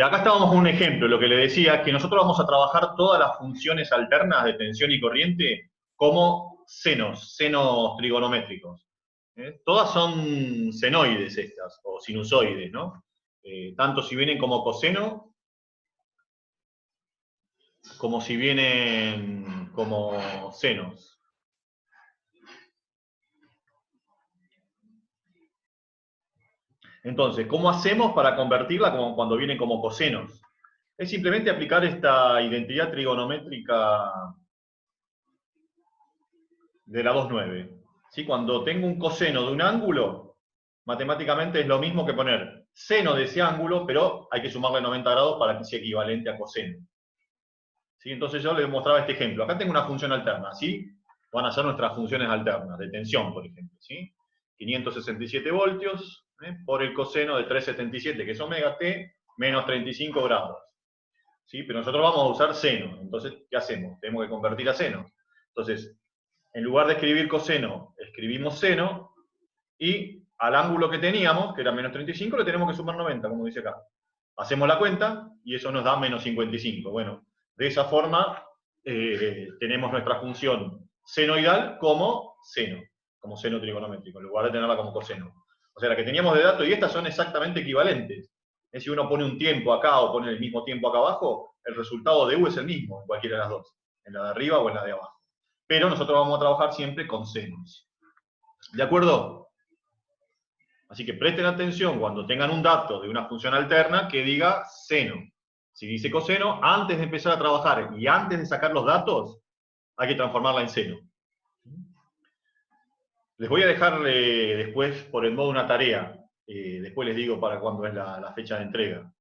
Acá estábamos con un ejemplo, lo que le decía, que nosotros vamos a trabajar todas las funciones alternas de tensión y corriente como senos trigonométricos. Todas son senoides estas, o sinusoides, ¿no? Tanto si vienen como coseno, como si vienen como senos. Entonces, ¿cómo hacemos para convertirla como cuando vienen como cosenos? Es simplemente aplicar esta identidad trigonométrica de la 2,9. ¿Sí? Cuando tengo un coseno de un ángulo, matemáticamente es lo mismo que poner seno de ese ángulo, pero hay que sumarle 90 grados para que sea equivalente a coseno. ¿Sí? Entonces yo les mostraba este ejemplo. Acá tengo una función alterna, ¿sí? Van a ser nuestras funciones alternas, de tensión, por ejemplo, ¿sí? 567 voltios por el coseno de 377, que es omega t, menos 35 grados. ¿Sí? Pero nosotros vamos a usar seno. Entonces, ¿qué hacemos? Tenemos que convertir a seno. Entonces, en lugar de escribir coseno, escribimos seno, y al ángulo que teníamos, que era menos 35, le tenemos que sumar 90, como dice acá. Hacemos la cuenta, y eso nos da menos 55. Bueno, de esa forma tenemos nuestra función senoidal como seno trigonométrico, en lugar de tenerla como coseno. O sea, la que teníamos de datos y estas son exactamente equivalentes. Si uno pone un tiempo acá o pone el mismo tiempo acá abajo, el resultado de U es el mismo en cualquiera de las dos, en la de arriba o en la de abajo. Pero nosotros vamos a trabajar siempre con senos. ¿De acuerdo? Así que presten atención cuando tengan un dato de una función alterna que diga seno. Si dice coseno, antes de empezar a trabajar y antes de sacar los datos, hay que transformarla en seno. Les voy a dejar después por el modo una tarea. Después les digo para cuándo es la fecha de entrega.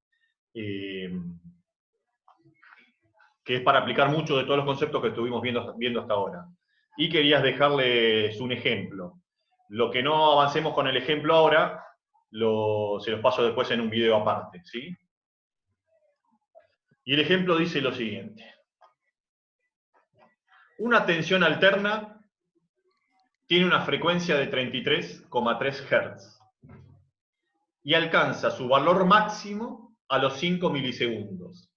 Que es para aplicar muchos de todos los conceptos que estuvimos viendo hasta ahora. Y querías dejarles un ejemplo. Lo que no avancemos con el ejemplo ahora, se los paso después en un video aparte, ¿sí? Y el ejemplo dice lo siguiente. Una tensión alterna tiene una frecuencia de 33,3 Hz y alcanza su valor máximo a los 5 milisegundos.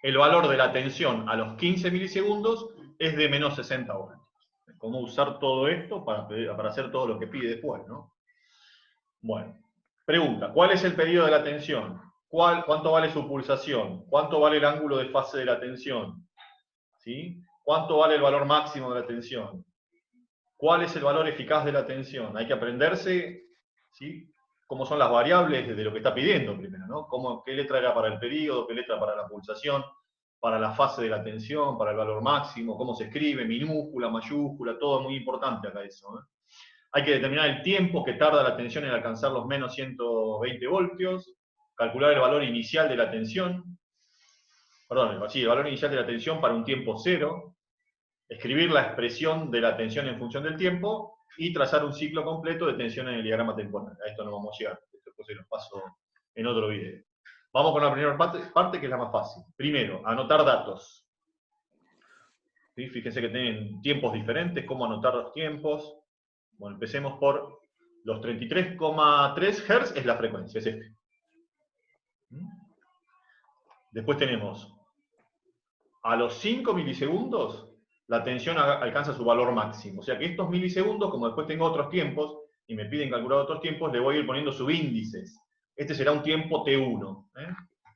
El valor de la tensión a los 15 milisegundos es de menos 60 voltios. ¿Cómo usar todo esto para hacer todo lo que pide después, ¿no? Bueno, pregunta, ¿cuál es el periodo de la tensión? ¿Cuánto vale su pulsación? ¿Cuánto vale el ángulo de fase de la tensión? ¿Sí? ¿Cuánto vale el valor máximo de la tensión? ¿Cuál es el valor eficaz de la tensión? Hay que aprenderse, ¿sí? Cómo son las variables de lo que está pidiendo primero, ¿no? ¿Qué letra era para el periodo? ¿Qué letra para la pulsación? Para la fase de la tensión, para el valor máximo, cómo se escribe, minúscula, mayúscula, todo muy importante acá eso. Hay que determinar el tiempo que tarda la tensión en alcanzar los menos 120 voltios, calcular el valor inicial de la tensión, perdón, sí, el valor inicial de la tensión para un tiempo cero, escribir la expresión de la tensión en función del tiempo y trazar un ciclo completo de tensión en el diagrama temporal. A esto no vamos a llegar, después se los paso en otro video. Vamos con la primera parte que es la más fácil. Primero, anotar datos. ¿Sí? Fíjense que tienen tiempos diferentes, cómo anotar los tiempos. Bueno, empecemos por los 33,3 Hz es la frecuencia, es este. Después tenemos a los 5 milisegundos la tensión alcanza su valor máximo. O sea que estos milisegundos, como después tengo otros tiempos, y me piden calcular otros tiempos, le voy a ir poniendo subíndices. Este será un tiempo T1.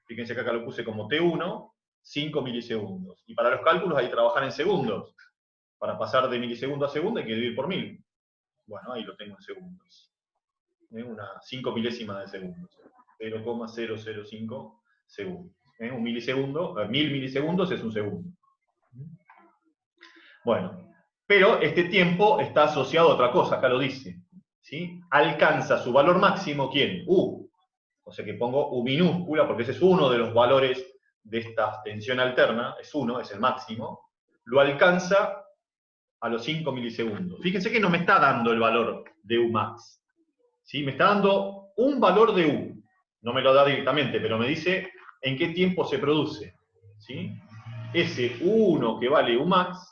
Fíjense que acá lo puse como T1, 5 milisegundos. Y para los cálculos hay que trabajar en segundos. Para pasar de milisegundo a segundo hay que dividir por 1000. Bueno, ahí lo tengo en segundos. Una 5 milésimas de segundo. 0,005 segundos. Un milisegundo, 1000 milisegundos es un segundo. Bueno, pero este tiempo está asociado a otra cosa, acá lo dice. ¿Sí? Alcanza su valor máximo, ¿quién? U. O sea que pongo U minúscula, porque ese es uno de los valores de esta tensión alterna, es uno, es el máximo. Lo alcanza a los 5 milisegundos. Fíjense que no me está dando el valor de U max. ¿Sí? Me está dando un valor de U. No me lo da directamente, pero me dice en qué tiempo se produce. ¿Sí? Ese U1 que vale U max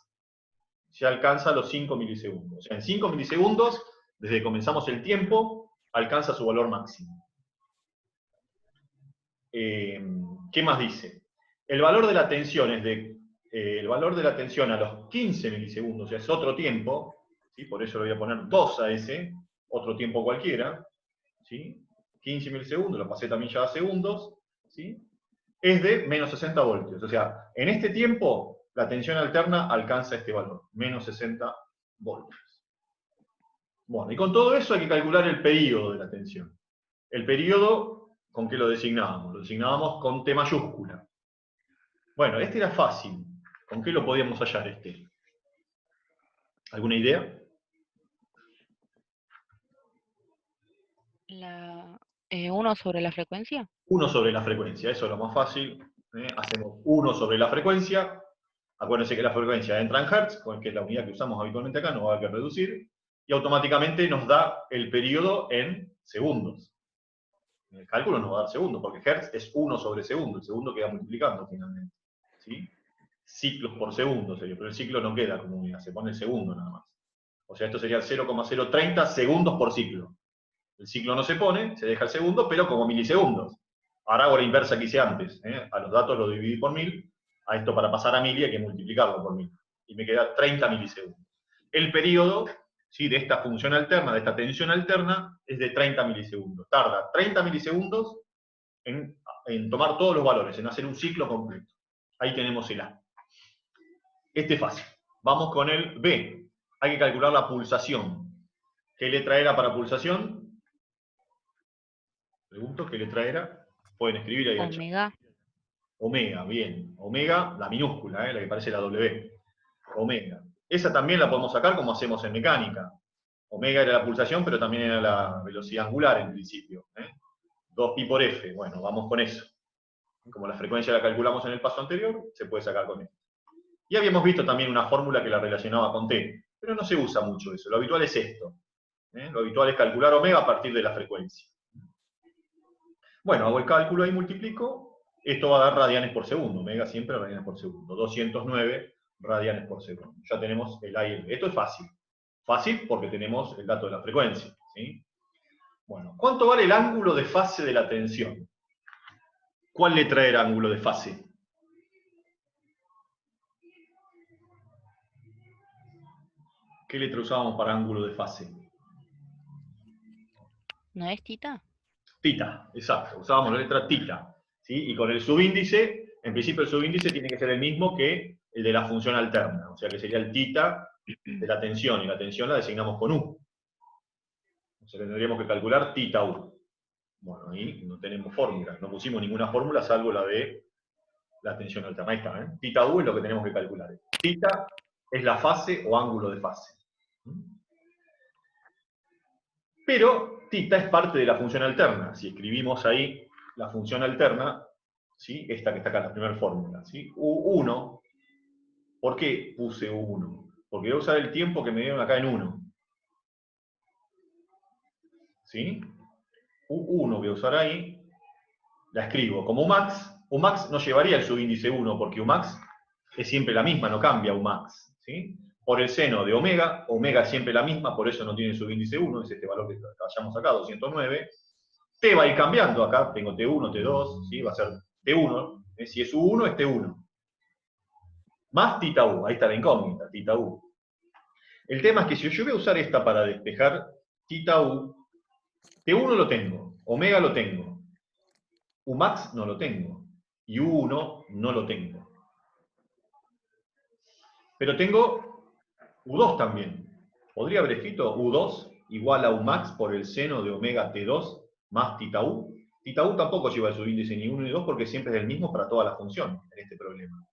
se alcanza los 5 milisegundos. O sea, en 5 milisegundos, desde que comenzamos el tiempo, alcanza su valor máximo. ¿qué más dice? El valor de la tensión es el valor de la tensión a los 15 milisegundos, o sea, es otro tiempo, ¿sí? Por eso le voy a poner 2 a ese, otro tiempo cualquiera, ¿sí? 15 milisegundos, lo pasé también ya a segundos, ¿sí? Es de menos 60 voltios. O sea, en este tiempo, la tensión alterna alcanza este valor, menos 60 voltios. Bueno, y con todo eso hay que calcular el período de la tensión. El período, ¿con qué lo designábamos? Lo designábamos con T mayúscula. Bueno, este era fácil. ¿Con qué lo podíamos hallar este? ¿Alguna idea? ¿Uno sobre la frecuencia? 1 sobre la frecuencia, eso es lo más fácil. Hacemos 1 sobre la frecuencia. Acuérdense que la frecuencia entra en Hertz, que es la unidad que usamos habitualmente acá, no va a haber que reducir, y automáticamente nos da el periodo en segundos. En el cálculo nos va a dar segundos, porque Hertz es 1 sobre segundo, el segundo queda multiplicando finalmente. ¿Sí? Ciclos por segundo sería, pero el ciclo no queda como unidad, se pone el segundo nada más. O sea, esto sería 0,030 segundos por ciclo. El ciclo no se pone, se deja el segundo, pero como milisegundos. Ahora hago la inversa que hice antes. A los datos lo dividí por 1000, a esto para pasar a 1000 hay que multiplicarlo por 1000. Y me queda 30 milisegundos. El periodo, ¿sí?, de esta función alterna, de esta tensión alterna, es de 30 milisegundos. Tarda 30 milisegundos en tomar todos los valores, en hacer un ciclo completo. Ahí tenemos el A. Este es fácil. Vamos con el B. Hay que calcular la pulsación. ¿Qué letra era para pulsación? Pregunto, ¿qué letra era? Pueden escribir ahí al chat. Omega. Omega, bien. Omega, la minúscula, la que parece la W. Omega. Esa también la podemos sacar como hacemos en mecánica. Omega era la pulsación, pero también era la velocidad angular en principio. 2pi por F. Bueno, vamos con eso. Como la frecuencia la calculamos en el paso anterior, se puede sacar con esto. Y habíamos visto también una fórmula que la relacionaba con T, pero no se usa mucho eso. Lo habitual es esto. Lo habitual es calcular omega a partir de la frecuencia. Bueno, hago el cálculo y multiplico. Esto va a dar radianes por segundo. Omega siempre radianes por segundo. 209 radianes por segundo. Ya tenemos el A y el B. Esto es fácil. Fácil porque tenemos el dato de la frecuencia. ¿Sí? Bueno, ¿cuánto vale el ángulo de fase de la tensión? ¿Cuál letra era ángulo de fase? ¿Qué letra usábamos para ángulo de fase? ¿No es tita? Tita, exacto. Usábamos la letra tita. ¿Sí? Y con el subíndice, en principio el subíndice tiene que ser el mismo que el de la función alterna. O sea que sería el tita de la tensión, y la tensión la designamos con U. O sea que tendríamos que calcular tita U. Bueno, ahí no tenemos fórmula. No pusimos ninguna fórmula salvo la de la tensión alterna. Ahí está, ¿eh? Tita U es lo que tenemos que calcular. Tita es la fase o ángulo de fase. Pero tita es parte de la función alterna. Si escribimos ahí la función alterna, ¿sí?, esta que está acá, la primera fórmula, ¿sí?, U1, ¿por qué puse U1? Porque voy a usar el tiempo que me dieron acá en 1. ¿Sí? U1 voy a usar ahí, la escribo como Umax. Umax no llevaría el subíndice 1, porque Umax es siempre la misma, no cambia Umax. ¿Sí? Por el seno de omega, omega es siempre la misma, por eso no tiene subíndice 1, es este valor que hayamos acá, 209. T va a ir cambiando, acá tengo T1, T2, ¿sí? Va a ser T1, si es U1 es T1. Más tita U, ahí está la incógnita, tita U. El tema es que si yo voy a usar esta para despejar tita U, T1 lo tengo, omega lo tengo, Umax no lo tengo, y U1 no lo tengo. Pero tengo U2 también. Podría haber escrito U2 igual a Umax por el seno de omega T2 más tita U. Tita U tampoco lleva el subíndice ni 1 ni 2 porque siempre es el mismo para todas las funciones en este problema.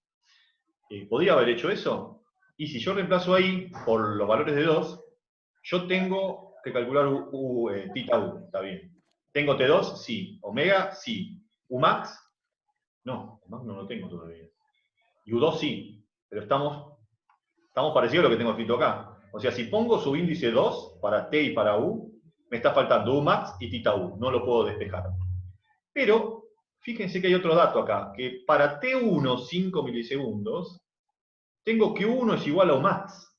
¿Podría haber hecho eso? Y si yo reemplazo ahí por los valores de 2, yo tengo que calcular tita U, está bien. ¿Tengo T2? Sí. ¿Omega? Sí. ¿Umax? No, Umax no lo tengo todavía. Y U2 sí, pero estamos parecidos a lo que tengo escrito acá. O sea, si pongo subíndice 2 para T y para U, me está faltando Umax y tita U, no lo puedo despejar. Pero, fíjense que hay otro dato acá, que para T1, 5 milisegundos, tengo que U1 es igual a Umax.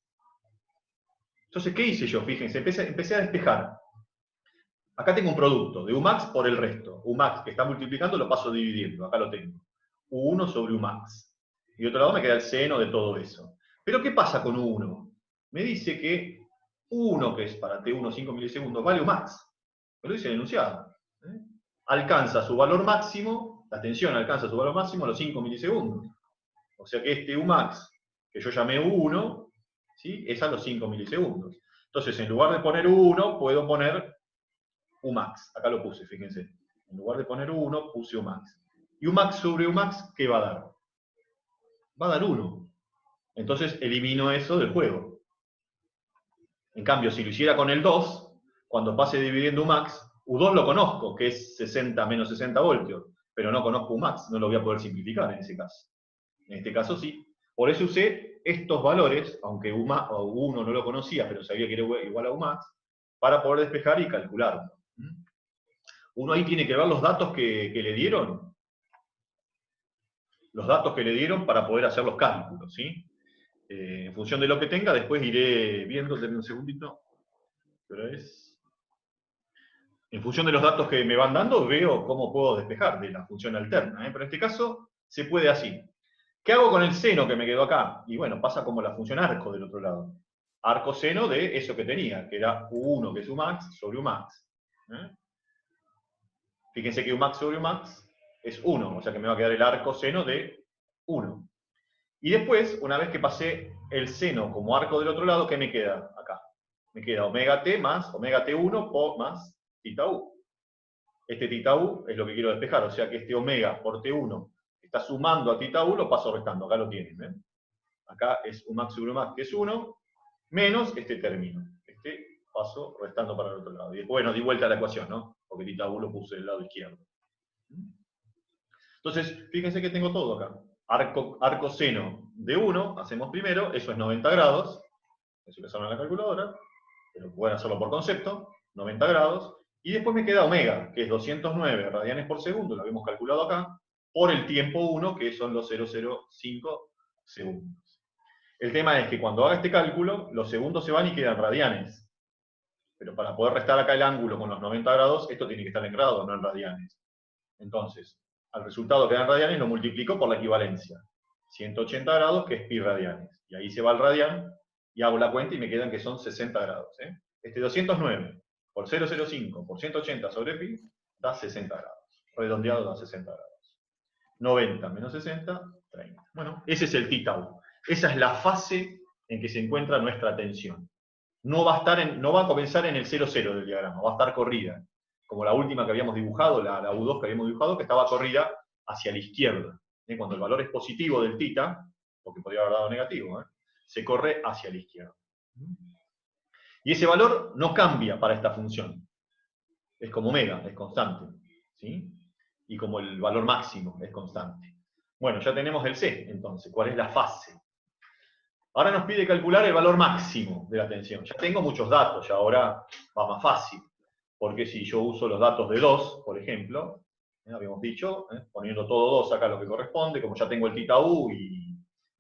Entonces, ¿qué hice yo? Fíjense, empecé a despejar. Acá tengo un producto de Umax por el resto. Umax que está multiplicando lo paso dividiendo. Acá lo tengo. U1 sobre Umax. Y de otro lado me queda el seno de todo eso. Pero ¿qué pasa con U1? Me dice que U1, que es para T1 5 milisegundos, vale Umax. Me lo dice el enunciado. Alcanza su valor máximo, la tensión alcanza su valor máximo a los 5 milisegundos. O sea que este Umax, que yo llamé U1, ¿sí? Es a los 5 milisegundos. Entonces, en lugar de poner U1, puedo poner Umax. Acá lo puse, fíjense. En lugar de poner U1, puse Umax. Y Umax sobre Umax, ¿qué va a dar? Va a dar 1. Entonces, elimino eso del juego. En cambio, si lo hiciera con el 2, cuando pase dividiendo Umax, U2 lo conozco, que es 60 menos 60 voltios, pero no conozco Umax, no lo voy a poder simplificar en ese caso. En este caso sí. Por eso usé estos valores, aunque U1 no lo conocía, pero sabía que era igual a Umax, para poder despejar y calcularlo. Uno ahí tiene que ver los datos que le dieron. Los datos que le dieron para poder hacer los cálculos, ¿sí? En función de lo que tenga, después iré viendo, denme un segundito. Pero en función de los datos que me van dando, veo cómo puedo despejar de la función alterna. Pero en este caso, se puede así. ¿Qué hago con el seno que me quedó acá? Y bueno, pasa como la función arco del otro lado. Arco seno de eso que tenía, que era U1, que es Umax, sobre Umax. Fíjense que Umax sobre Umax es 1, o sea que me va a quedar el arco seno de 1. Y después, una vez que pasé el seno como arco del otro lado, ¿qué me queda acá? Me queda omega t más omega t1 más tita u. Este tita u es lo que quiero despejar, o sea que este omega por t1 está sumando a tita u, lo paso restando, acá lo tienen. ¿Ven? Acá es Umax sobre Umax, que es 1, menos este término. Este paso restando para el otro lado. Y después, bueno, di vuelta a la ecuación, ¿no? Porque tita u lo puse del lado izquierdo. Entonces, fíjense que tengo todo acá. Arco seno de 1, hacemos primero, eso es 90 grados, eso que sale en la calculadora, pero pueden hacerlo por concepto, 90 grados, y después me queda omega, que es 209 radianes por segundo, lo habíamos calculado acá, por el tiempo 1, que son los 0,05 segundos. El tema es que cuando haga este cálculo, los segundos se van y quedan radianes. Pero para poder restar acá el ángulo con los 90 grados, esto tiene que estar en grados, no en radianes. Entonces, al resultado que da en radianes lo multiplico por la equivalencia. 180 grados, que es pi radianes. Y ahí se va el radian, y hago la cuenta y me quedan que son 60 grados. Este 209 por 0,05 por 180 sobre pi da 60 grados. Redondeado da 60 grados. 90 menos 60, 30. Bueno, ese es el t-tau. Esa es la fase en que se encuentra nuestra tensión. No va a comenzar en el 0,0 del diagrama, va a estar corrida. Como la última que habíamos dibujado, la U2 que habíamos dibujado, que estaba corrida hacia la izquierda. Cuando el valor es positivo del tita, porque podría haber dado negativo, se corre hacia la izquierda. Y ese valor no cambia para esta función. Es como omega, es constante. ¿Sí? Y como el valor máximo es constante. Bueno, ya tenemos el C, entonces, ¿cuál es la fase? Ahora nos pide calcular el valor máximo de la tensión. Ya tengo muchos datos, ya ahora va más fácil. Porque si yo uso los datos de 2, por ejemplo, habíamos dicho, poniendo todo 2 acá lo que corresponde, como ya tengo el tita u y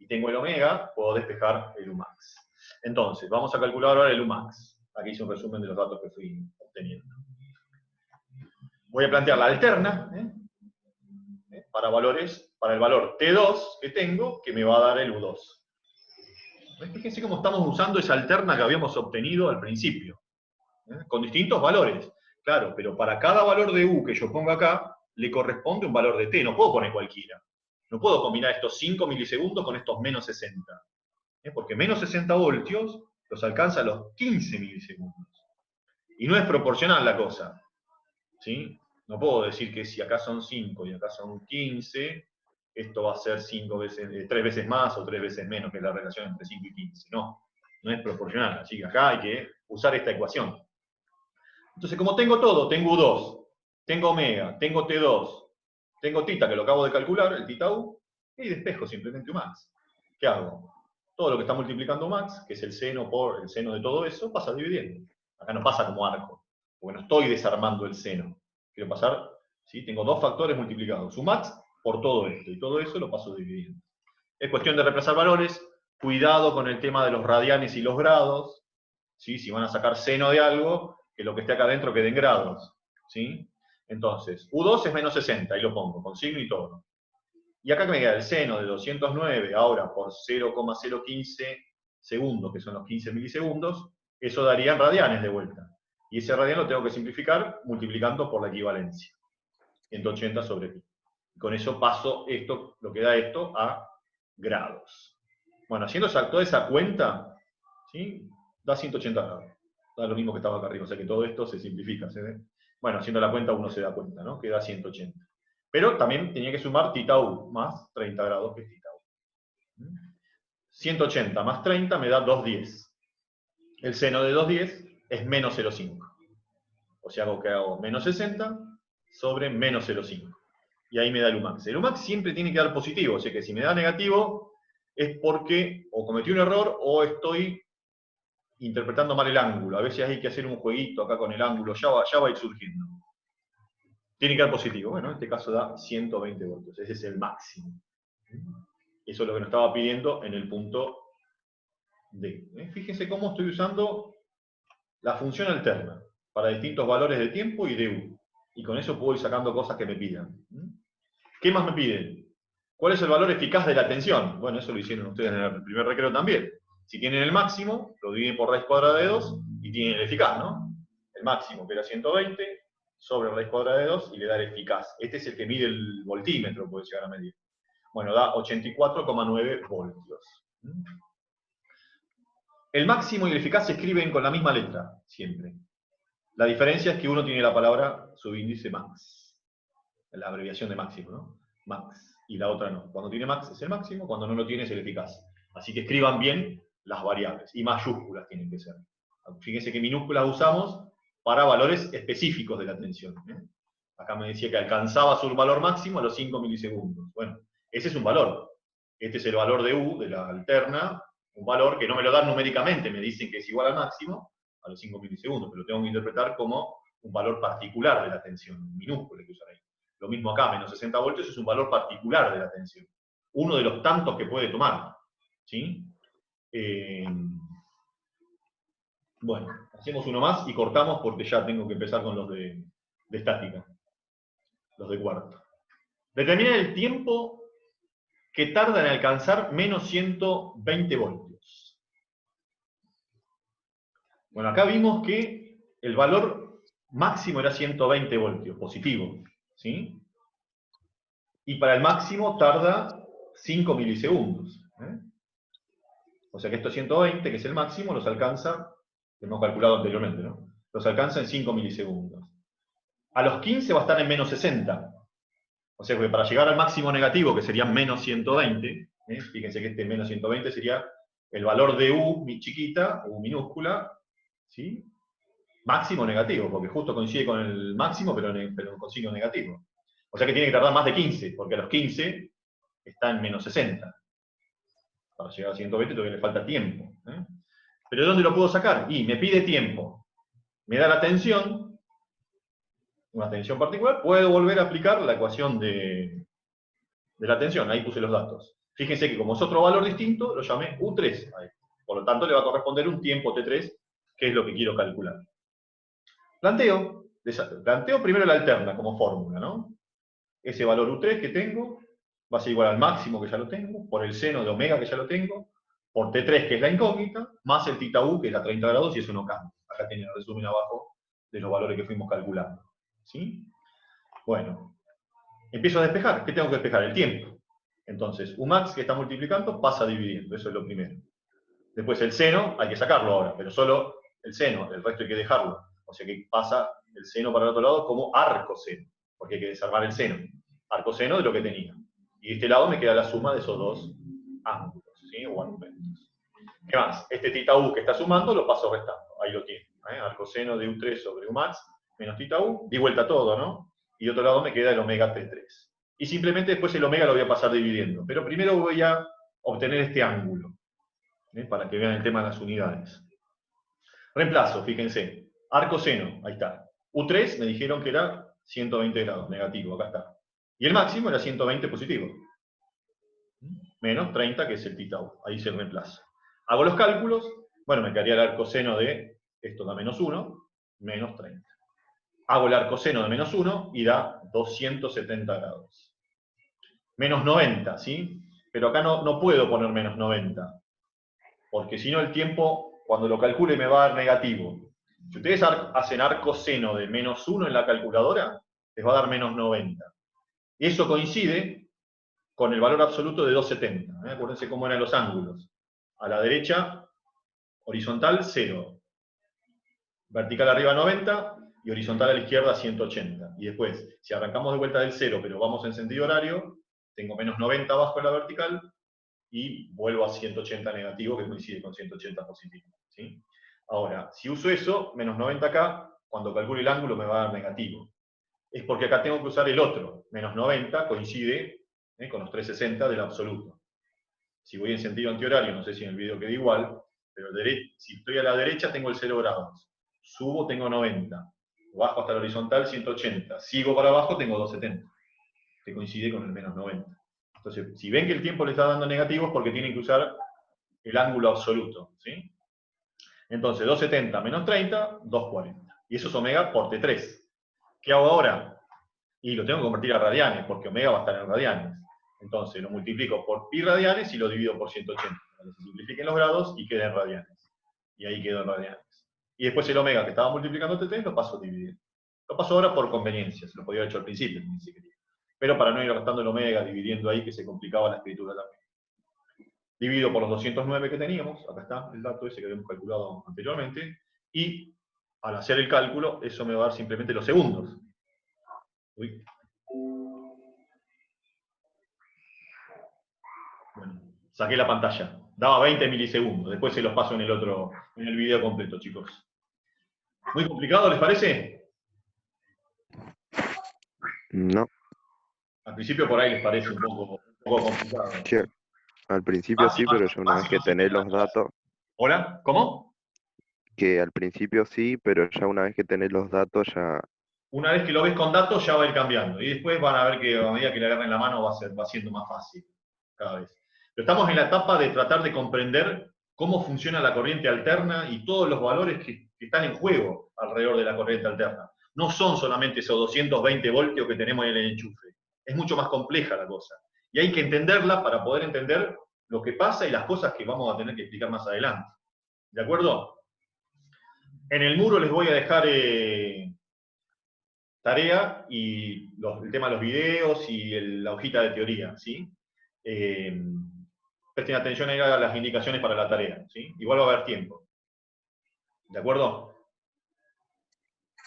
tengo el omega, puedo despejar el Umax. Entonces, vamos a calcular ahora el Umax. Aquí hice un resumen de los datos que fui obteniendo. Voy a plantear la alterna, para el valor T2 que tengo, que me va a dar el U2. Fíjense cómo estamos usando esa alterna que habíamos obtenido al principio. Con distintos valores. Claro, pero para cada valor de U que yo ponga acá, le corresponde un valor de T. No puedo poner cualquiera. No puedo combinar estos 5 milisegundos con estos menos 60. Porque menos 60 voltios los alcanza a los 15 milisegundos. Y no es proporcional la cosa. ¿Sí? No puedo decir que si acá son 5 y acá son 15, esto va a ser 3 veces más o 3 veces menos, que es la relación entre 5 y 15. No, no es proporcional. Así que acá hay que usar esta ecuación. Entonces, como tengo todo, tengo U2, tengo omega, tengo T2, tengo tita, que lo acabo de calcular, el tita u, y despejo simplemente Umax. ¿Qué hago? Todo lo que está multiplicando Umax, que es el seno por el seno de todo eso, pasa dividiendo. Acá no pasa como arco, porque no estoy desarmando el seno. Quiero pasar, ¿sí? Tengo dos factores multiplicados, Umax por todo esto, y todo eso lo paso dividiendo. Es cuestión de reemplazar valores, cuidado con el tema de los radianes y los grados, ¿sí? Si van a sacar seno de algo, que lo que esté acá adentro quede en grados. ¿Sí? Entonces, U2 es menos 60, ahí lo pongo, con signo y todo. Y acá me queda el seno de 209 ahora por 0,015 segundos, que son los 15 milisegundos, eso daría en radianes de vuelta. Y ese radian lo tengo que simplificar multiplicando por la equivalencia. 180 sobre pi. Con eso paso esto, lo que da esto, a grados. Bueno, haciendo toda esa cuenta, ¿sí? Da 180 grados. Da lo mismo que estaba acá arriba, o sea que todo esto se simplifica, ¿se ve? Bueno, haciendo la cuenta uno se da cuenta, ¿no? Que da 180. Pero también tenía que sumar tita u más 30 grados, que es tita u. 180 más 30 me da 210. El seno de 210 es menos 0,5. O sea, que hago menos 60 sobre menos 0,5. Y ahí me da el Umax. El Umax siempre tiene que dar positivo, o sea que si me da negativo es porque o cometí un error o estoy interpretando mal el ángulo. A veces hay que hacer un jueguito acá con el ángulo, ya va a ir surgiendo. Tiene que dar positivo. Bueno, en este caso da 120 voltios. Ese es el máximo. Eso es lo que nos estaba pidiendo en el punto D. Fíjense cómo estoy usando la función alterna para distintos valores de tiempo y de U. Y con eso puedo ir sacando cosas que me pidan. ¿Qué más me piden? ¿Cuál es el valor eficaz de la tensión? Bueno, eso lo hicieron ustedes en el primer recreo también. Si tienen el máximo, lo dividen por raíz cuadrada de 2 y tienen el eficaz, ¿no? El máximo, que era 120, sobre raíz cuadrada de 2 y le da el eficaz. Este es el que mide el voltímetro, puede llegar a medir. Bueno, da 84,9 voltios. El máximo y el eficaz se escriben con la misma letra, siempre. La diferencia es que uno tiene la palabra subíndice max, la abreviación de máximo, ¿no? Max, y la otra no. Cuando tiene max es el máximo, cuando no lo tiene es el eficaz. Así que escriban bien las variables, y mayúsculas tienen que ser. Fíjense que minúsculas usamos para valores específicos de la tensión. Acá me decía que alcanzaba su valor máximo a los 5 milisegundos. Bueno, ese es un valor. Este es el valor de U, de la alterna, un valor que no me lo dan numéricamente, me dicen que es igual al máximo, a los 5 milisegundos, pero lo tengo que interpretar como un valor particular de la tensión, minúsculo que usar ahí. Lo mismo acá, menos 60 voltios es un valor particular de la tensión. Uno de los tantos que puede tomar. ¿Sí? Bueno, hacemos uno más y cortamos porque ya tengo que empezar con los de estática. Los de cuarto. Determinar el tiempo que tarda en alcanzar menos 120 voltios. Bueno, acá vimos que el valor máximo era 120 voltios, positivo. ¿Sí? Y para el máximo tarda 5 milisegundos. O sea que estos 120, que es el máximo, los alcanza, que hemos calculado anteriormente, ¿no? Los alcanza en 5 milisegundos. A los 15 va a estar en menos 60. O sea que para llegar al máximo negativo, que sería menos 120, fíjense que este menos 120 sería el valor de U chiquita, U minúscula, ¿sí? Máximo negativo, porque justo coincide con el máximo, pero con signo negativo. O sea que tiene que tardar más de 15, porque a los 15 está en menos 60. Para llegar a 120 todavía le falta tiempo. ¿Pero de dónde lo puedo sacar? Y me pide tiempo. Me da la tensión, una tensión particular, puedo volver a aplicar la ecuación de la tensión. Ahí puse los datos. Fíjense que como es otro valor distinto, lo llamé U3 a esto. Por lo tanto, le va a corresponder un tiempo T3, que es lo que quiero calcular. Planteo primero la alterna como fórmula, ¿no? Ese valor U3 que tengo va a ser igual al máximo que ya lo tengo, por el seno de omega que ya lo tengo, por T3 que es la incógnita, más el tita U que es a 30 grados y eso no cambia. Acá tiene el resumen abajo de los valores que fuimos calculando. ¿Sí? Bueno, empiezo a despejar. ¿Qué tengo que despejar? El tiempo. Entonces, Umax que está multiplicando pasa dividiendo, eso es lo primero. Después el seno, hay que sacarlo ahora, pero solo el seno, el resto hay que dejarlo. O sea que pasa el seno para el otro lado como arcoseno, porque hay que desarmar el seno. Arcoseno de lo que tenía. Y de este lado me queda la suma de esos dos ángulos, ¿sí? O argumentos. ¿Qué más? Este tita U que está sumando lo paso restando. Ahí lo tiene. Arcoseno de U3 sobre Umax menos tita U. Di vuelta todo, ¿no? Y de otro lado me queda el omega T3. Y simplemente después el omega lo voy a pasar dividiendo. Pero primero voy a obtener este ángulo, para que vean el tema de las unidades. Reemplazo, fíjense. Arcoseno, ahí está. U3 me dijeron que era 120 grados, negativo, acá está. Y el máximo era 120 positivo. Menos 30, que es el tita U. Ahí se reemplaza. Hago los cálculos. Bueno, me quedaría el arcoseno de esto da menos 1. menos 30. Hago el arcoseno de menos 1 y da 270 grados. Menos 90, ¿sí? Pero acá no puedo poner menos 90, porque si no el tiempo, cuando lo calcule, me va a dar negativo. Si ustedes hacen arcoseno de menos 1 en la calculadora, les va a dar menos 90. Y eso coincide con el valor absoluto de 270. Acuérdense cómo eran los ángulos. A la derecha, horizontal, 0. Vertical arriba, 90. Y horizontal a la izquierda, 180. Y después, si arrancamos de vuelta del 0, pero vamos en sentido horario, tengo menos 90 abajo en la vertical, y vuelvo a 180 negativo, que coincide con 180 positivo. ¿Sí? Ahora, si uso eso, menos 90 acá, cuando calcule el ángulo me va a dar negativo. Es porque acá tengo que usar el otro. Menos 90 coincide con los 360 del absoluto. Si voy en sentido antihorario, no sé si en el video queda igual, pero si estoy a la derecha tengo el 0 grados. Subo, tengo 90. Bajo hasta la horizontal, 180. Sigo para abajo, tengo 270, que coincide con el menos 90. Entonces, si ven que el tiempo le está dando negativo es porque tienen que usar el ángulo absoluto. ¿Sí? Entonces, 270 menos 30, 240. Y eso es omega por T3. ¿Qué hago ahora? Y lo tengo que convertir a radianes, porque omega va a estar en radianes. Entonces, lo multiplico por pi radianes y lo divido por 180, para que se simplifiquen los grados y queden radianes. Y ahí quedó en radianes. Y después el omega que estaba multiplicando T3 lo paso a dividir. Lo paso ahora por conveniencia, se lo podía haber hecho al principio, si quería. Pero para no ir restando el omega, dividiendo ahí, que se complicaba la escritura también. Divido por los 209 que teníamos, acá está el dato ese que habíamos calculado anteriormente, y al hacer el cálculo, eso me va a dar simplemente los segundos. Uy. Bueno, saqué la pantalla. Daba 20 milisegundos. Después se los paso en el video completo, chicos. ¿Muy complicado, les parece? No, Al principio por ahí les parece un poco complicado. sí, al principio sí, pero ya una vez que Básico, sí. tenés los datos, ¿Hola? ¿Cómo? que al principio sí, pero ya una vez que tenés los datos ya... Una vez que lo ves con datos ya va a ir cambiando. Y después van a ver que a medida que le agarren la mano va siendo más fácil cada vez. Pero estamos en la etapa de tratar de comprender cómo funciona la corriente alterna y todos los valores que están en juego alrededor de la corriente alterna. No son solamente esos 220 voltios que tenemos en el enchufe. Es mucho más compleja la cosa. Y hay que entenderla para poder entender lo que pasa y las cosas que vamos a tener que explicar más adelante. ¿De acuerdo? En el muro les voy a dejar tarea y el tema de los videos y la hojita de teoría, ¿sí? Presten atención ahí a las indicaciones para la tarea, ¿sí? Igual va a haber tiempo. ¿De acuerdo?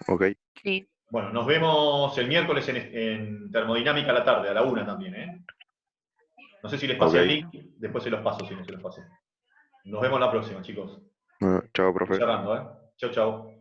Ok, Sí. Bueno, nos vemos el miércoles en termodinámica a la tarde, a la 1 también, ¿eh? No sé si les pasé ok. el link, después se los paso si no se los pasé. Nos vemos la próxima, chicos. Bueno, chao, Estoy profe. cerrando, ¿eh? Chau, chau.